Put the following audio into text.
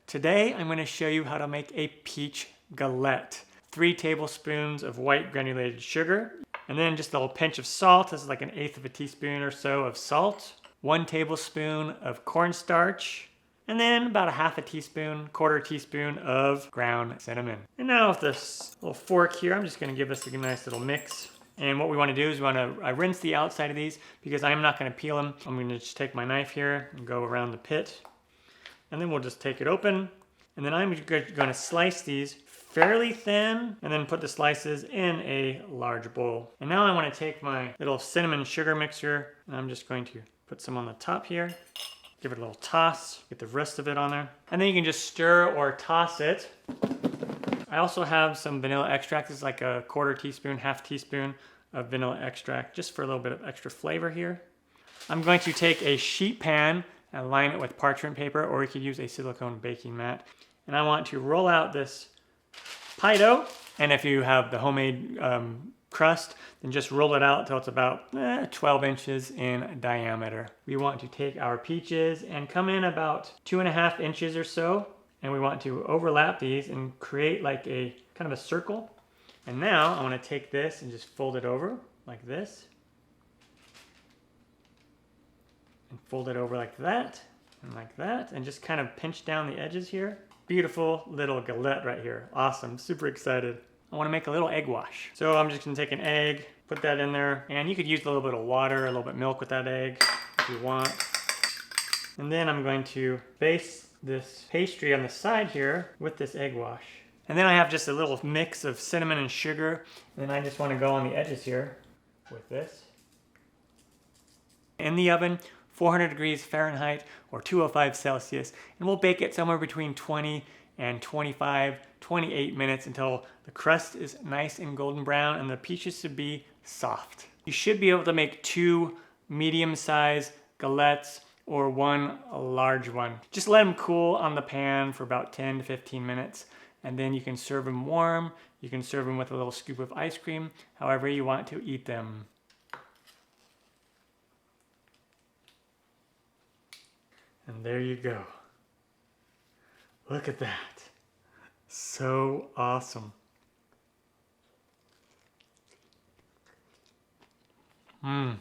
Today I'm going to show you how to make a peach galette. 3 tablespoons of white granulated sugar, and then just a little pinch of salt. This is like 1/8 of a teaspoon or so of salt. 1 tablespoon of cornstarch, and then about 1/2 teaspoon, 1/4 teaspoon of ground cinnamon. And now with this little fork here, I'm just going to give this a nice little mix. And what we want to do is we want to rinse the outside of these because I'm not going to peel them. I'm going to just take my knife here and go around the pit. And then we'll just take it open. And then I'm going to slice these fairly thin and then put the slices in a large bowl. And now I want to take my little cinnamon sugar mixer and I'm just going to put some on the top here. Give it a little toss, get the rest of it on there. And then you can just stir or toss it. I also have some vanilla extract. This is like 1/4 teaspoon, 1/2 teaspoon of vanilla extract, just for a little bit of extra flavor here. I'm going to take a sheet pan and line it with parchment paper, or you could use a silicone baking mat. And I want to roll out this pie dough. And if you have the homemade crust, then just roll it out until it's about 12 inches in diameter. We want to take our peaches and come in about 2.5 inches or so. And we want to overlap these and create like a kind of a circle. And now I want to take this and just fold it over like this. And fold it over like that and like that. And just kind of pinch down the edges here. Beautiful little galette right here. Awesome, super excited. I want to make a little egg wash. So I'm just going to take an egg, put that in there. And you could use a little bit of water, a little bit of milk with that egg if you want. And then I'm going to base this pastry on the side here with this egg wash. And then I have just a little mix of cinnamon and sugar. And then I just want to go on the edges here with this. In the oven, 400 degrees Fahrenheit or 205 Celsius. And we'll bake it somewhere between 20 and 25, 28 minutes until the crust is nice and golden brown and the peaches should be soft. You should be able to make 2 medium-sized galettes or 1 large one. Just let them cool on the pan for about 10 to 15 minutes. And then you can serve them warm. You can serve them with a little scoop of ice cream, however you want to eat them. And there you go. Look at that. So awesome. Mmm.